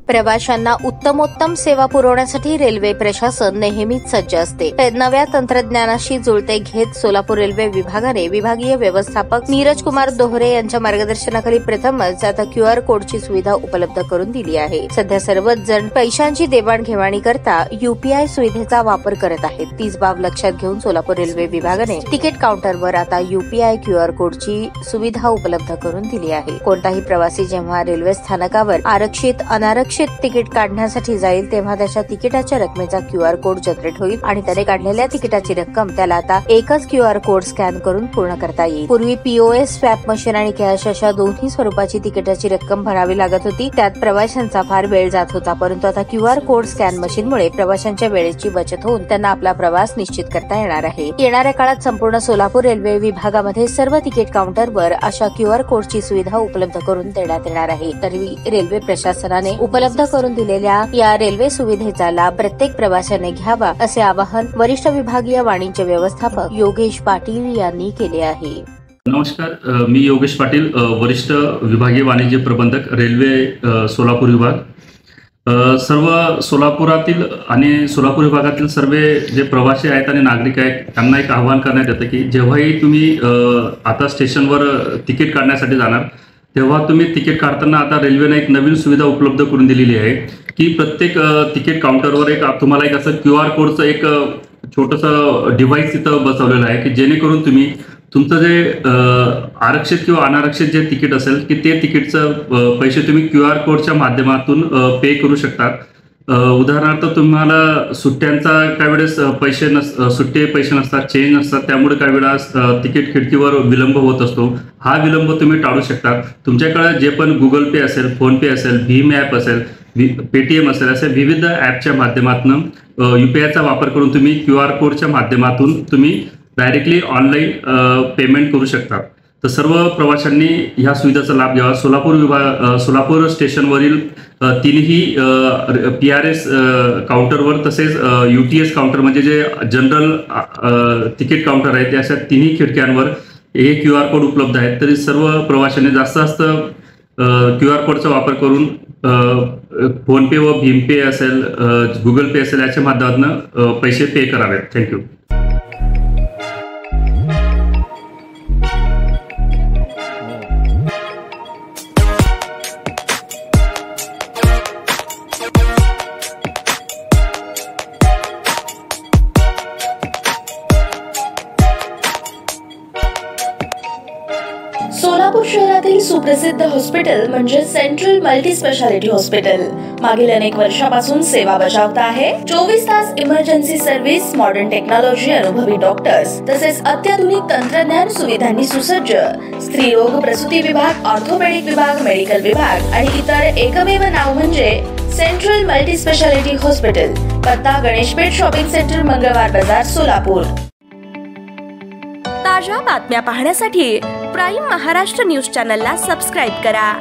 प्रवाशांना उत्तमोत्तम सेवा पुरवण्यासाठी रेल्वे प्रशासन नेहमीच सज्ज असते। नव्या तंत्रज्ञानाशी जुळते घेत सोलापूर रेल्वे विभागाने विभागीय व्यवस्थापक नीरज कुमार दोहरे यांच्या मार्गदर्शनाखाली प्रथमच आता QR कोडची सुविधा उपलब्ध करून दिली आहे। सध्या सर्वच जण पैशांची देवाणघेवाणी करता UPI सुविधेचा वापर करत आहेत। तीच बाब लक्षात घेऊन सोलापूर रेल्वे विभागाने तिकीट काउंटरवर आता UPI QR कोडची सुविधा उपलब्ध करून दिली आहे। कोणताही प्रवासी जेव्हा रेल्वे स्थानकावर आरक्षित अनारक्षित तिकीट काढण्यासाठी जाईल तेव्हा त्याच्या तिकिटाच्या रकमेचा QR कोड जनरेट होईल आणि त्याने काढलेल्या तिकिटाची रक्कम त्याला आता एकच QR कोड स्कॅन करून पूर्ण करता येईल। पूर्वी POS स्वॅप मशीन आणि कॅश अशा दोन्ही स्वरूपाची तिकिटाची रक्कम भरावी लागत होती, त्यात प्रवाशांचा फार वेळ जात होता। परंतु आता QR कोड स्कॅन मशीनमुळे प्रवाशांच्या वेळेची बचत होऊन त्यांना आपला प्रवास निश्चित करता येणार आहे। येणाऱ्या काळात संपूर्ण सोलापूर रेल्वे विभागामध्ये सर्व तिकीट काउंटरवर अशा QR कोडची सुविधा उपलब्ध करून देण्यात येणार आहे। तरी रेल्वे प्रशासनाने उपलब्ध करून दिलेल्या या रेल्वे सुविधेचा लाभ प्रत्येक प्रवाशाने घ्यावा असे आवाहन वरिष्ठ विभागीय वाणिज्य व्यवस्थापक योगेश पाटील यांनी केले आहे। नमस्कार, मी योगेश पाटील, वरिष्ठ विभागीय वाणिज्य प्रबंधक रेल्वे सोलापूर विभाग। सर्व सोलापुरातील आणि सोलापूर विभागातील सर्व जे प्रवासी आहेत आणि नागरिक आहेत त्यांना एक आवाहन करण्यात येतं की जेव्हाही तुम्ही आता स्टेशनवर तिकीट काढण्यासाठी जाणार तेव्हा तुम्ही तिकीट काढताना आता रेल्वेने एक नवीन सुविधा उपलब्ध करून दिलेली आहे की प्रत्येक तिकीट काउंटरवर तुम्हाला एक असं QR कोडचं एक छोटंसं डिव्हाइस तिथं बसवलेलं आहे की जेणेकरून तुम्ही तुमचं जे आरक्षित किंवा अनारक्षित जे तिकीट असेल की ते तिकीटचं पैसे तुम्ही QR कोडच्या माध्यमातून पे करू शकतात। उदाहरणार्थ तुम्हाला सुट्ट्यांचा काही वेळेस सुट्टे पैसे नसतात, चेंज नसतात, त्यामुळे काही वेळेस तिकीट खिडकीवर विलंब होत असतो। हा विलंब तुम्ही टाळू शकता। तुमच्याकडे जे पण Google Pay असेल, PhonePe असेल, भीम ॲप असेल, Paytm असेल, असे विविध ॲपच्या माध्यमातून UPIचा वापर करून तुम्ही QR कोडच्या माध्यमातून तुम्ही डायरेक्टली ऑनलाईन पेमेंट करू शकता। तर सर्व प्रवाशांनी ह्या सुविधेचा लाभ घ्यावा। सोलापूर स्टेशनवरील तीनही PRS काउंटरवर तसेच UTS काउंटर म्हणजे जे जनरल तिकीट काउंटर आहेत अशा तिन्ही खिडक्यांवर हे QR कोड उपलब्ध आहेत। तरी सर्व प्रवाशांनी जास्त QR कोडचा वापर करून फोनपे व भीम पे असेल, Google Pay असेल याच्या माध्यमातून पैसे पे करावेत। थँक्यू। सोलापूर शहरातील सुप्रसिद्ध हॉस्पिटल म्हणजे सेंट्रल मल्टी स्पेशालिटी हॉस्पिटल मागील अनेक वर्षापासून सेवा बजावत आहे। 24 तास इमर्जन्सी सर्व्हिस, मॉडर्न टेक्नॉलॉजी, अनुभवी डॉक्टर्स तसेच अत्याधुनिक तंत्रज्ञान सुविधांनी सुसज्ज स्त्रीरोग प्रसूती विभाग, ऑर्थोपेडिक विभाग, मेडिकल विभाग आणि इतर एकमेव नाव म्हणजे सेंट्रल मल्टी स्पेशालिटी हॉस्पिटल। पत्ता गणेशपेठ शॉपिंग सेंटर, मंगळवार बाजार, सोलापूर। ताज्या बातम्या पाहण्यासाठी प्राईम महाराष्ट्र न्यूज चॅनलला सबस्क्राईब करा।